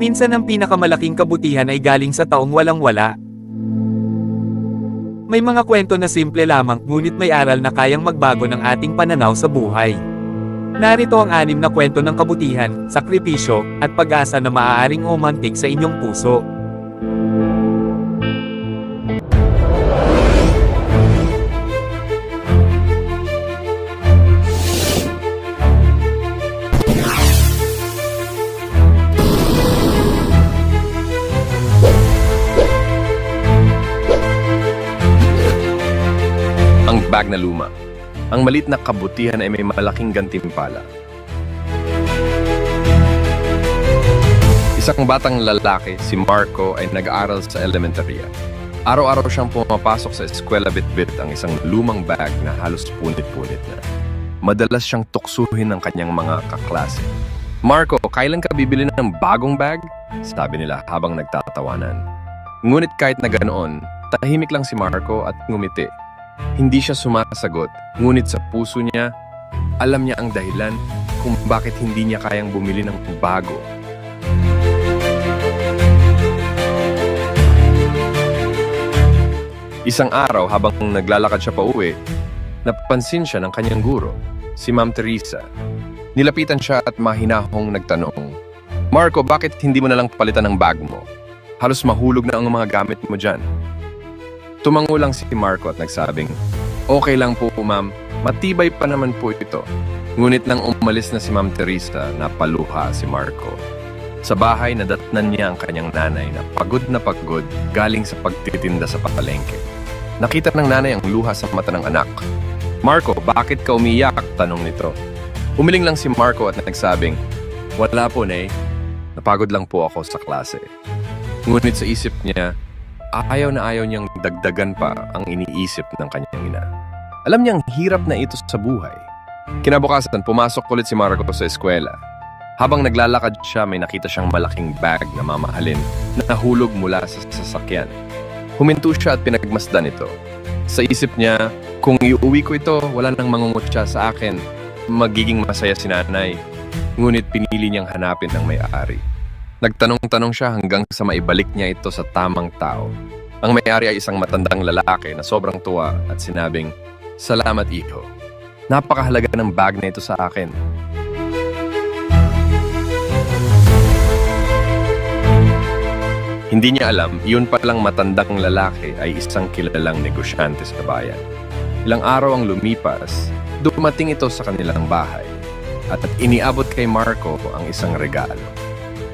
Minsan ang pinakamalaking kabutihan ay galing sa taong walang-wala. May mga kwento na simple lamang ngunit may aral na kayang magbago ng ating pananaw sa buhay. Narito ang 6 na kwento ng kabutihan, sakripisyo, at pag-asa na maaaring umantig sa inyong puso. Ang bag na luma. Ang maliit na kabutihan ay may malaking gantimpala. Isang batang lalaki, si Marco, ay nag-aaral sa elementarya. Araw-araw siyang pumapasok sa eskwela bit-bit ang isang lumang bag na halos punit-punit na. Madalas siyang tuksuhin ng kanyang mga kaklase. "Marco, kailan ka bibili ng bagong bag?" sabi nila habang nagtatawanan. Ngunit kahit na ganoon, tahimik lang si Marco at ngumiti. Hindi siya sumasagot, ngunit sa puso niya, alam niya ang dahilan kung bakit hindi niya kayang bumili ng bago. Isang araw habang naglalakad siya pauwi, napansin siya ng kanyang guro, si Ma'am Teresa. Nilapitan siya at mahinahong nagtanong, "Marco, bakit hindi mo nalang palitan ng bag mo? Halos mahulog na ang mga gamit mo dyan." Tumango lang si Marco at nagsabing, "Okay lang po, ma'am. Matibay pa naman po ito." Ngunit nang umalis na si Ma'am Teresa, napaluha si Marco. Sa bahay, nadatnan niya ang kanyang nanay na pagod galing sa pagtitinda sa palengke. Nakita ng nanay ang luha sa mata ng anak. "Marco, bakit ka umiyak?" tanong nito. Umiling lang si Marco at nagsabing, "Wala po, Nay. Napagod lang po ako sa klase." Ngunit sa isip niya, ayaw niyang dagdagan pa ang iniisip ng kanyang ina. Alam niyang hirap na ito sa buhay. Kinabukasan, pumasok ulit si Marco sa eskwela. Habang naglalakad siya, may nakita siyang malaking bag na mamahalin na nahulog mula sa sasakyan. Huminto siya at pinagmasdan ito. Sa isip niya, kung iuwi ko ito, wala nang mangungutya sa akin. Magiging masaya si nanay. Ngunit pinili niyang hanapin ang may-ari. Nagtanong-tanong siya hanggang sa maibalik niya ito sa tamang tao. Ang may-ari ay isang matandang lalaki na sobrang tuwa at sinabing, "Salamat, iho. Napakahalaga ng bag na ito sa akin." Hindi niya alam, iyon palang matandang lalaki ay isang kilalang negosyante sa bayan. Ilang araw ang lumipas, dumating ito sa kanilang bahay at iniabot kay Marco ang isang regalo.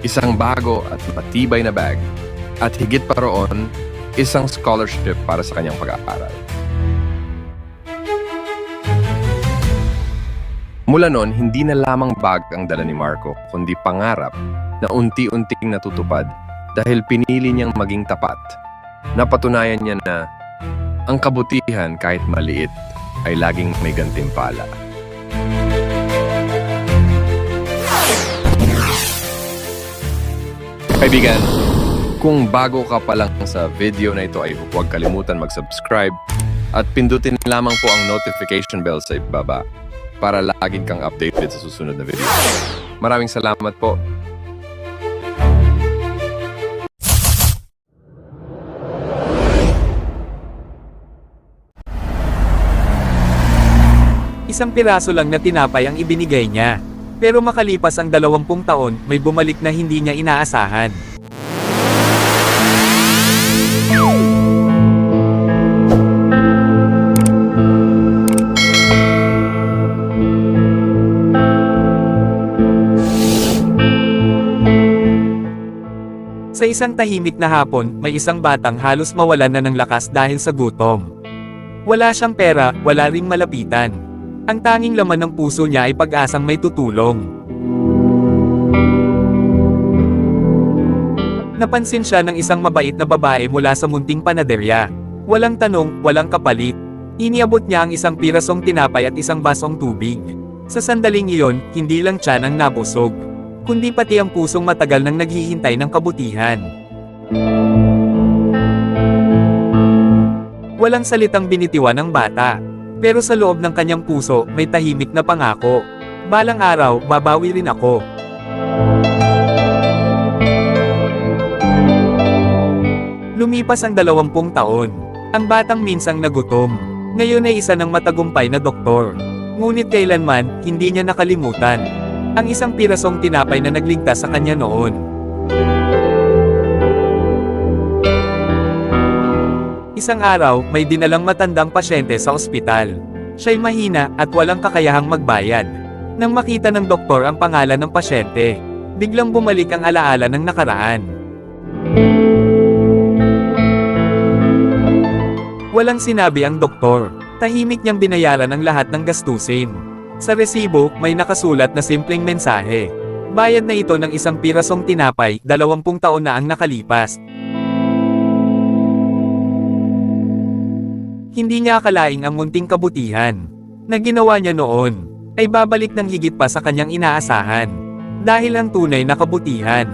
Isang bago at matibay na bag, at higit pa roon, isang scholarship para sa kanyang pag-aaral. Mula noon, hindi na lamang bag ang dala ni Marco, kundi pangarap na unti-unting natutupad dahil pinili niyang maging tapat. Napatunayan niya na ang kabutihan kahit maliit ay laging may gantimpala. Kaibigan, kung bago ka pa lang sa video na ito ay huwag kalimutan mag-subscribe at pindutin lamang po ang notification bell sa ibaba para laging kang updated sa susunod na video. Maraming salamat po. Isang piraso lang na tinapay ang ibinigay niya. Pero makalipas ang 20 taon, may bumalik na hindi niya inaasahan. Sa isang tahimik na hapon, may isang batang halos mawalan na ng lakas dahil sa gutom. Wala siyang pera, wala ring malapitan. Ang tanging laman ng puso niya ay pag-asang may tutulong. Napansin siya ng isang mabait na babae mula sa munting panaderya. Walang tanong, walang kapalit. Iniabot niya ang isang pirasong tinapay at isang basong tubig. Sa sandaling iyon, hindi lang tiyan ang nabusog, kundi pati ang pusong matagal nang naghihintay ng kabutihan. Walang salitang binitiwan ng bata. Pero sa loob ng kanyang puso, may tahimik na pangako. Balang araw, babawi rin ako. Lumipas ang 20 taon. Ang batang minsang nagutom. Ngayon ay isa ng matagumpay na doktor. Ngunit kailanman, hindi niya nakalimutan ang isang pirasong tinapay na nagligtas sa kanya noon. Isang araw, may dinalang matandang pasyente sa ospital. Siya'y mahina at walang kakayahang magbayad. Nang makita ng doktor ang pangalan ng pasyente, biglang bumalik ang alaala ng nakaraan. Walang sinabi ang doktor. Tahimik niyang binayaran ang lahat ng gastusin. Sa resibo, may nakasulat na simpleng mensahe. Bayad na ito ng isang pirasong tinapay, 20 taon na ang nakalipas. Hindi niya akalaing ang munting kabutihan na ginawa niya noon ay babalik ng higit pa sa kanyang inaasahan. Dahil ang tunay na kabutihan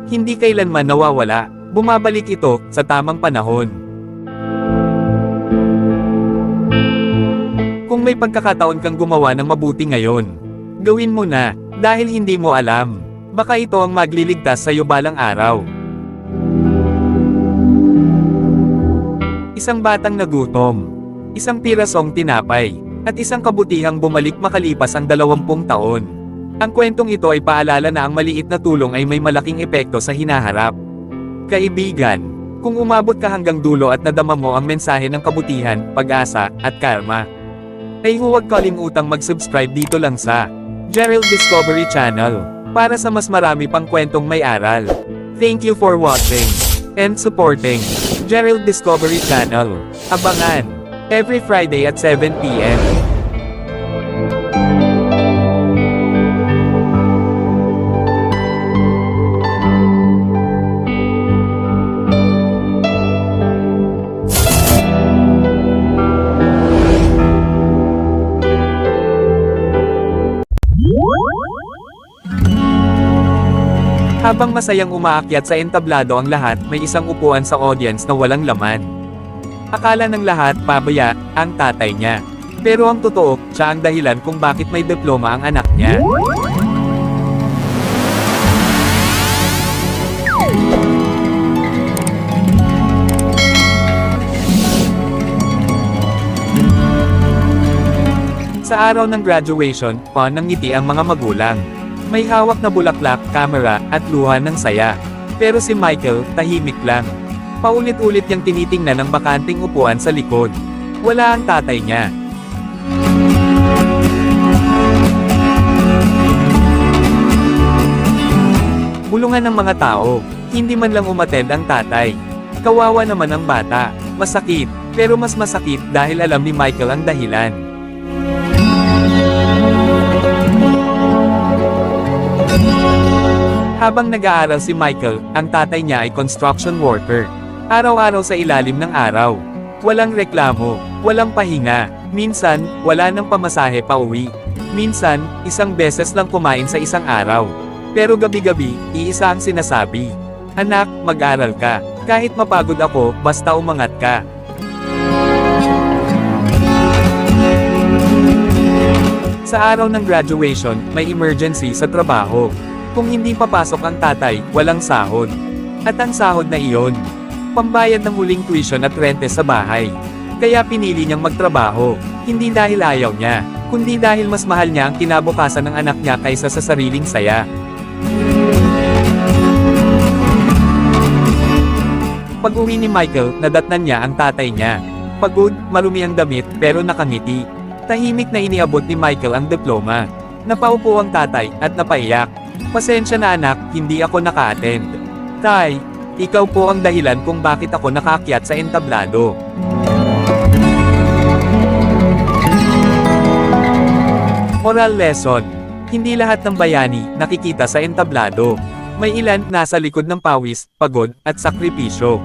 hindi kailanman nawawala, bumabalik ito sa tamang panahon. Kung may pagkakataon kang gumawa ng mabuti ngayon, gawin mo na, dahil hindi mo alam, baka ito ang magliligtas sa iyo balang araw. Isang batang nagutom, isang pirasong tinapay, at isang kabutihang bumalik makalipas ang 20 taon. Ang kwentong ito ay paalala na ang maliit na tulong ay may malaking epekto sa hinaharap. Kaibigan, kung umabot ka hanggang dulo at nadama mo ang mensahe ng kabutihan, pag-asa, at karma, ay huwag kalimutang mag-subscribe dito lang sa Gerald Discovery Channel para sa mas marami pang kwentong may aral. Thank you for watching and supporting Gerald Discovery Channel. Abangan every Friday at 7 p.m. Habang masayang umaakyat sa entablado ang lahat, may isang upuan sa audience na walang laman. Akala ng lahat, pabaya, ang tatay niya. Pero ang totoo, siya ang dahilan kung bakit may diploma ang anak niya. Sa araw ng graduation, nangiti ang mga magulang. May hawak na bulaklak, kamera, at luha ng saya. Pero si Michael, tahimik lang. Paulit-ulit niyang tinitingnan ang bakanting upuan sa likod. Wala ang tatay niya. Bulungan ng mga tao, hindi man lang umattend ang tatay. Kawawa naman ang bata. Masakit, pero mas masakit dahil alam ni Michael ang dahilan. Habang nag-aaral si Michael, ang tatay niya ay construction worker. Araw-araw sa ilalim ng araw. Walang reklamo, walang pahinga. Minsan, wala nang pamasahe pa uwi. Minsan, isang beses lang kumain sa isang araw. Pero gabi-gabi, iisa ang sinasabi. Anak, mag-aral ka. Kahit mapagod ako, basta umangat ka. Sa araw ng graduation, may emergency sa trabaho. Kung hindi papasok ang tatay, walang sahod. At ang sahod na iyon, pambayad ng huling tuition at rente sa bahay. Kaya pinili niyang magtrabaho, hindi dahil ayaw niya, kundi dahil mas mahal niya ang kinabukasan ng anak niya kaysa sa sariling saya. Pag-uwi ni Michael, nadatnan niya ang tatay niya. Pagod, marumi ang damit, pero nakangiti. Tahimik na iniabot ni Michael ang diploma. Napaupo ang tatay, at napaiyak. Pasensya na anak, hindi ako naka-attend. Tay, ikaw po ang dahilan kung bakit ako nakaakyat sa entablado. Moral lesson. Hindi lahat ng bayani nakikita sa entablado. May ilan nasa likod ng pawis, pagod, at sakripisyo.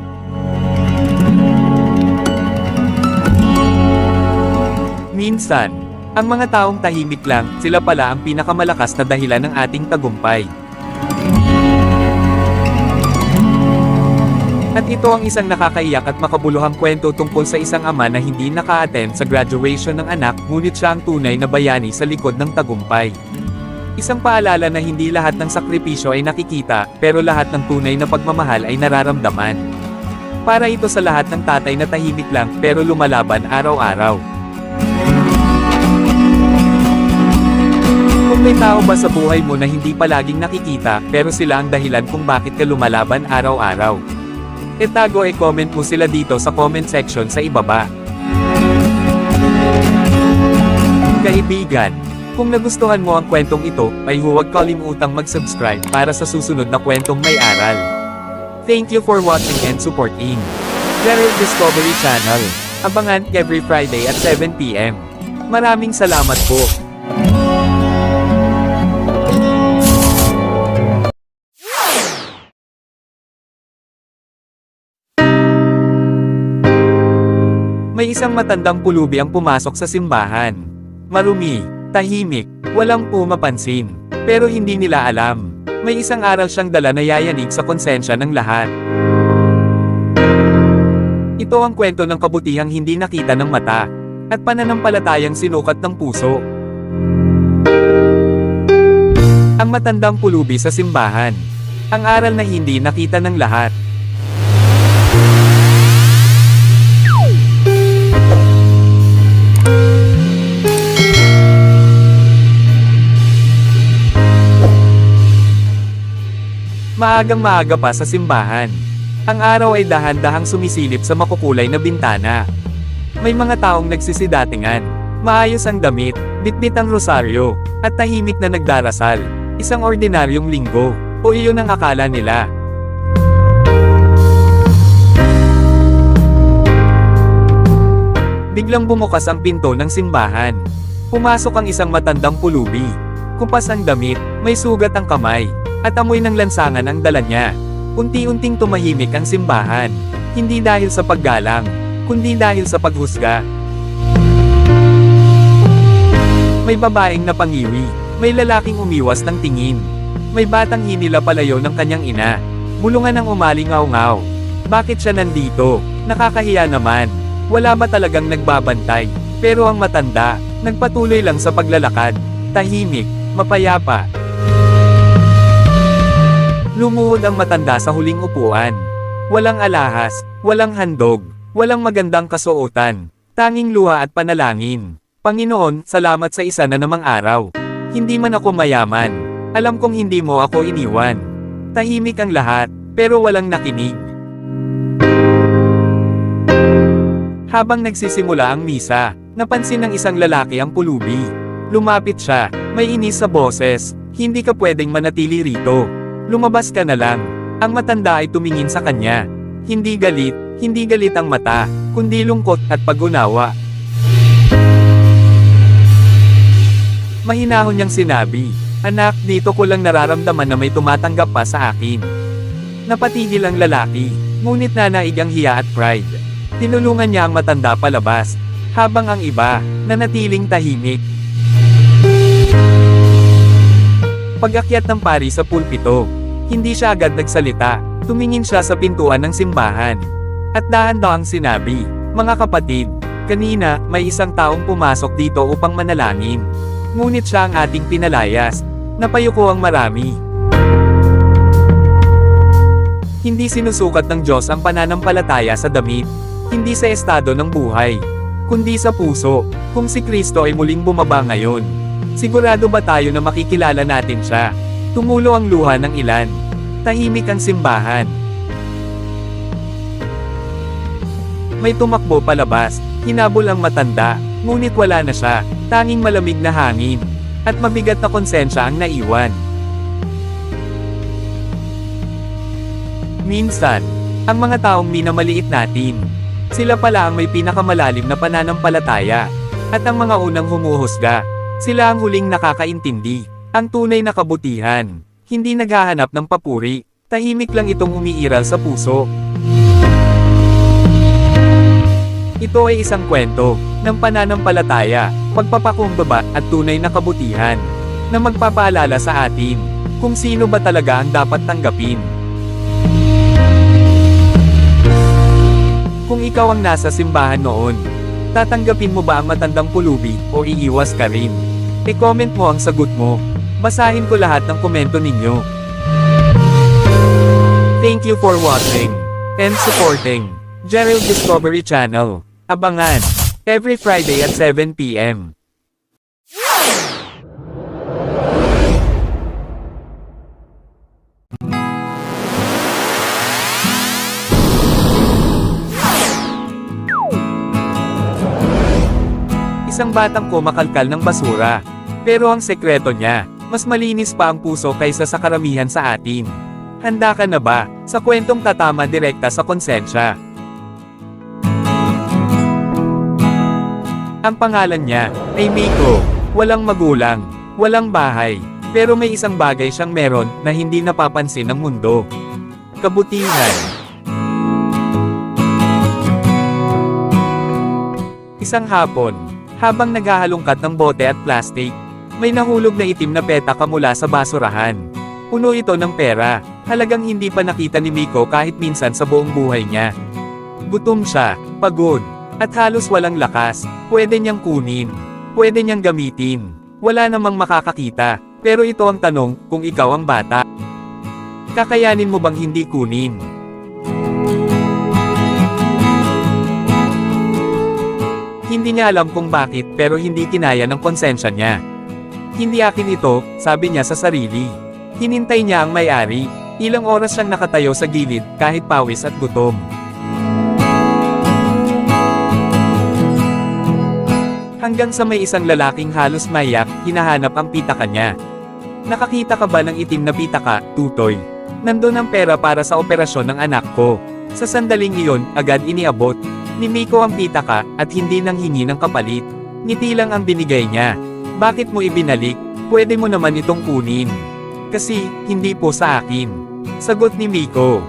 Minsan, ang mga taong tahimik lang, sila pala ang pinakamalakas na dahilan ng ating tagumpay. At ito ang isang nakakaiyak at makabuluhang kwento tungkol sa isang ama na hindi naka-attend sa graduation ng anak, ngunit siya ang tunay na bayani sa likod ng tagumpay. Isang paalala na hindi lahat ng sakripisyo ay nakikita, pero lahat ng tunay na pagmamahal ay nararamdaman. Para ito sa lahat ng tatay na tahimik lang pero lumalaban araw-araw. Kung may tao ba sa buhay mo na hindi palaging nakikita, pero sila ang dahilan kung bakit ka lumalaban araw-araw? Itago comment mo sila dito sa comment section sa ibaba. Kaibigan, kung nagustuhan mo ang kwentong ito, ay huwag kalimutang mag-subscribe para sa susunod na kwentong may aral. Thank you for watching and supporting Gerald Discovery Channel. Abangan every Friday at 7 PM. Maraming salamat po. May isang matandang pulubi ang pumasok sa simbahan. Marumi, tahimik, walang pumapansin. Pero hindi nila alam. May isang aral siyang dala na yayanig sa konsensya ng lahat. Ito ang kwento ng kabutihang hindi nakita ng mata, at pananampalatayang sinukat ng puso. Ang matandang pulubi sa simbahan. Ang aral na hindi nakita ng lahat. Maagang-maaga pa sa simbahan. Ang araw ay dahan-dahang sumisilip sa makukulay na bintana. May mga taong nagsisidatingan. Maayos ang damit, bitbit ang rosaryo, at tahimik na nagdarasal. Isang ordinaryong linggo, o iyon ang akala nila. Biglang bumukas ang pinto ng simbahan. Pumasok ang isang matandang pulubi. Kumpas ang damit, may sugat ang kamay, at amoy ng lansangan ang dala niya. Unti-unting tumahimik ang simbahan. Hindi dahil sa paggalang, kundi dahil sa paghusga. May babaeng napangiwi. May lalaking umiwas ng tingin. May batang hinila palayo ng kanyang ina. Bulungan ang umalingaw-ngaw. Bakit siya nandito? Nakakahiya naman. Wala ba talagang nagbabantay? Pero ang matanda, nagpatuloy lang sa paglalakad. Tahimik, mapayapa. Lumuhod ang matanda sa huling upuan. Walang alahas, walang handog, walang magandang kasuotan. Tanging luha at panalangin. Panginoon, salamat sa isa na namang araw. Hindi man ako mayaman. Alam kong hindi mo ako iniwan. Tahimik ang lahat, pero walang nakinig. Habang nagsisimula ang misa, napansin ng isang lalaki ang pulubi. Lumapit siya, may inis sa boses. Hindi ka pwedeng manatili rito. Lumabas ka na lang. Ang matanda ay tumingin sa kanya. Hindi galit ang mata, kundi lungkot at pag-unawa. Mahinahon niyang sinabi, "Anak, dito ko lang nararamdaman na may tumatanggap pa sa akin." Napatigil ang lalaki, ngunit nanaig ang hiya at pride. Tinulungan niya ang matanda palabas, habang ang iba, nanatiling tahimik. Pag-akyat ng pari sa pulpito, hindi siya agad nagsalita, tumingin siya sa pintuan ng simbahan. At dahan-dahang sinabi, "Mga kapatid, kanina, may isang taong pumasok dito upang manalangin. Ngunit siya ang ating pinalayas. Napayuko ang marami." Hindi sinusukat ng Diyos ang pananampalataya sa damit, hindi sa estado ng buhay, kundi sa puso. Kung si Kristo ay muling bumaba ngayon, sigurado ba tayo na makikilala natin siya? Tumulo ang luha ng ilan. Tahimik ang simbahan. May tumakbo palabas, hinabol ang matanda, ngunit wala na siya, tanging malamig na hangin, at mabigat na konsensya ang naiwan. Minsan, ang mga taong minamaliit natin, sila pala ang may pinakamalalim na pananampalataya, at ang mga unang humuhusga, sila ang huling nakakaintindi. Ang tunay na kabutihan, hindi naghahanap ng papuri, tahimik lang itong umiiral sa puso. Ito ay isang kwento ng pananampalataya, pagpapakumbaba at tunay na kabutihan, na magpapaalala sa atin kung sino ba talaga ang dapat tanggapin. Kung ikaw ang nasa simbahan noon, tatanggapin mo ba ang matandang pulubi o iiwas ka rin? I-comment mo ang sagot mo. Basahin ko lahat ng komento ninyo. Thank you for watching and supporting. Gerald Discovery Channel. Abangan. Every Friday at 7 p.m. Isang batang kumakalkal ng basura. Pero ang sekreto niya, mas malinis pa ang puso kaysa sa karamihan sa atin. Handa ka na ba sa kwentong tatama direkta sa konsensya? Ang pangalan niya ay Miko. Walang magulang, walang bahay, pero may isang bagay siyang meron na hindi napapansin ng mundo. Kabutihan. Isang hapon, habang naghahalongkat ng bote at plastik, may nahulog na itim na petaka mula sa basurahan. Puno ito ng pera, halagang hindi pa nakita ni Miko kahit minsan sa buong buhay niya. Gutom siya, pagod, at halos walang lakas. Pwede niyang kunin, pwede niyang gamitin. Wala namang makakakita, pero ito ang tanong, kung ikaw ang bata, kakayanin mo bang hindi kunin? Hindi niya alam kung bakit pero hindi kinaya ng konsensya niya. Hindi akin ito, sabi niya sa sarili. Hinintay niya ang may-ari. Ilang oras siyang nakatayo sa gilid kahit pawis at gutom. Hanggang sa may isang lalaking halos maiyak, hinahanap ang pitaka niya. Nakakita ka ba ng itim na pitaka, Tutoy? Nandun ang pera para sa operasyon ng anak ko. Sa sandaling iyon, agad iniabot ni Miko ang pitaka, at hindi nang hingi ng kapalit. Ngiti lang ang binigay niya. Bakit mo ibinalik? Pwede mo naman itong kunin. Kasi, hindi po sa akin. Sagot ni Miko.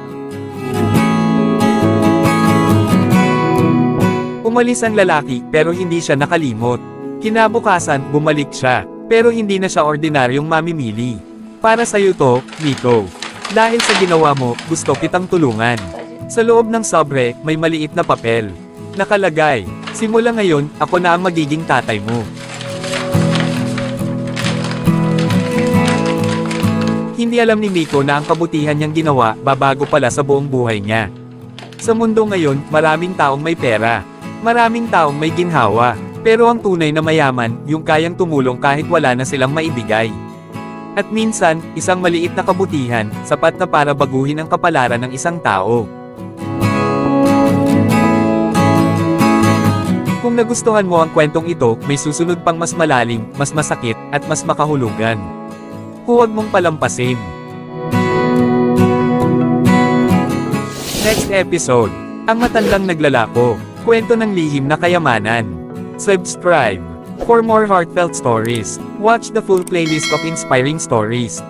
Umalis ang lalaki, pero hindi siya nakalimot. Kinabukasan, bumalik siya, pero hindi na siya ordinaryong mamimili. Para sa'yo to, Miko. Dahil sa ginawa mo, gusto kitang tulungan. Sa loob ng sobre, may maliit na papel. Nakalagay, simula ngayon, ako na ang magiging tatay mo. Hindi alam ni Miko na ang kabutihan niyang ginawa, babago pala sa buong buhay niya. Sa mundo ngayon, maraming taong may pera. Maraming taong may ginhawa. Pero ang tunay na mayaman, yung kayang tumulong kahit wala na silang maibigay. At minsan, isang maliit na kabutihan, sapat na para baguhin ang kapalaran ng isang tao. Kung nagustuhan mo ang kwentong ito, may susunod pang mas malalim, mas masakit, at mas makahulugan. Huwag mong palampasin. Next episode, Ang Matandang Naglalako, kwento ng lihim na kayamanan. Subscribe for more heartfelt stories. Watch the full playlist of inspiring stories.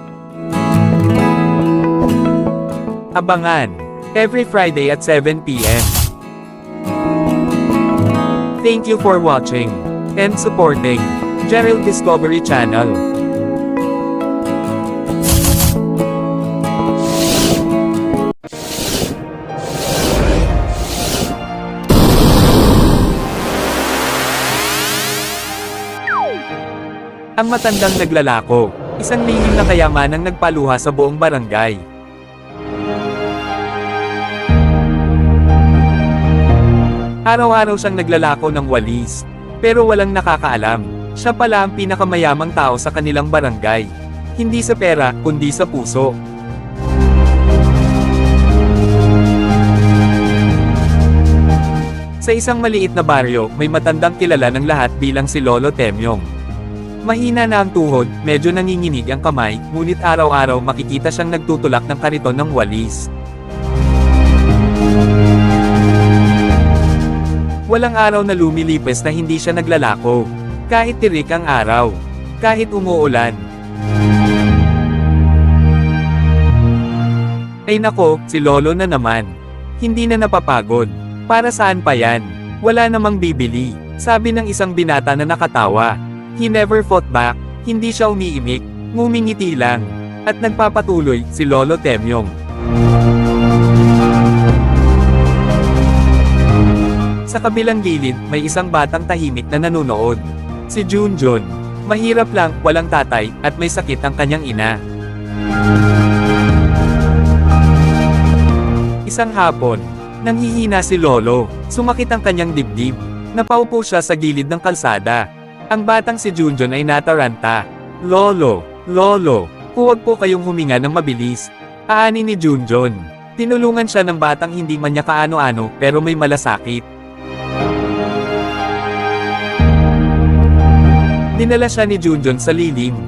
Abangan, every Friday at 7 p.m. Thank you for watching and supporting Gerald Discovery Channel. Ang Matandang Naglalako, isang lihim na kayamanang nagpaluha sa buong barangay. Araw-araw siyang naglalako ng walis, pero walang nakakaalam, siya pala ang pinakamayamang tao sa kanilang barangay. Hindi sa pera, kundi sa puso. Sa isang maliit na baryo, may matandang kilala ng lahat bilang si Lolo Temyong. Mahina na ang tuhod, medyo nanginginig ang kamay, ngunit araw-araw makikita siyang nagtutulak ng kariton ng walis. Walang araw na lumilipes na hindi siya naglalako. Kahit tirik ang araw. Kahit umuulan. Ay nako, si Lolo na naman. Hindi na napapagod. Para saan pa yan? Wala namang bibili. Sabi ng isang binata na nakatawa. He never fought back. Hindi siya umiimik. Ngumingiti lang. At nagpapatuloy, si Lolo Temyong. Sa kabilang gilid, may isang batang tahimik na nanonood. Si Junjun. Mahirap lang, walang tatay, at may sakit ang kanyang ina. Isang hapon, Nanghihina si Lolo, sumakit ang kanyang dibdib. Napaupo siya sa gilid ng kalsada. Ang batang si Junjun ay nataranta. Lolo, Lolo, huwag po kayong huminga ng mabilis. Aani ni Junjun. Tinulungan siya ng batang hindi man niya kaano-ano pero may malasakit. Dinala siya ni Junjun sa lilim.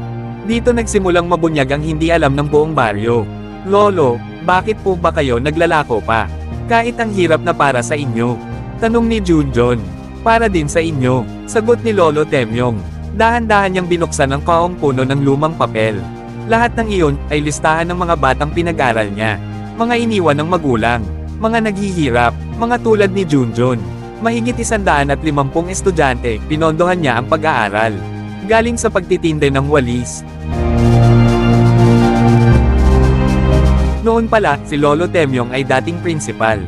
Dito nagsimulang mabunyag ang hindi alam ng buong baryo. Lolo, bakit po ba kayo naglalako pa? Kahit ang hirap na para sa inyo. Tanong ni Junjun. Para din sa inyo, sagot ni Lolo Temyong. Dahan-dahan niyang binuksan ang kaong puno ng lumang papel. Lahat ng iyon ay listahan ng mga batang pinag-aral niya. Mga iniwan ng magulang, mga naghihirap, mga tulad ni Junjun. Mahigit 150 estudyante, pinondohan niya ang pag-aaral. Galing sa pagtitinde ng walis. Noon pala, si Lolo Temyong ay dating principal.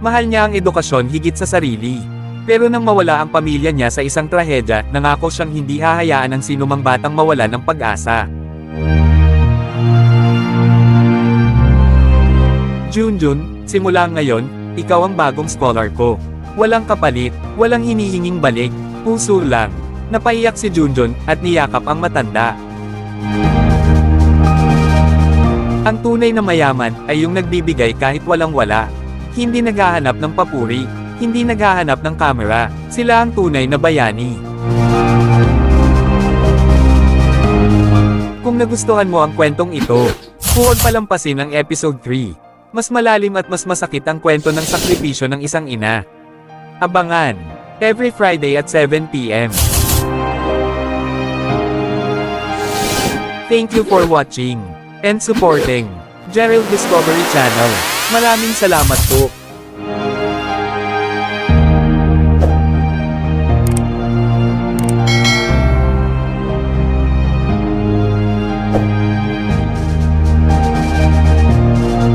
Mahal niya ang edukasyon higit sa sarili. Pero nang mawala ang pamilya niya sa isang trahedya, nangako siyang hindi hahayaan ang sinumang batang mawala ng pag-asa. Junjun, simula ngayon, ikaw ang bagong scholar ko. Walang kapalit, walang hinihinging balik, puso lang. Napaiyak si Junjun at niyakap ang matanda. Ang tunay na mayaman ay yung nagbibigay kahit walang-wala. Hindi naghahanap ng papuri, hindi naghahanap ng kamera, sila ang tunay na bayani. Kung nagustuhan mo ang kwentong ito, huwag palampasin ang episode 3. Mas malalim at mas masakit ang kwento ng sakripisyo ng isang ina. Abangan! Every Friday at 7 p.m. Thank you for watching and supporting Gerald Discovery Channel. Maraming salamat po.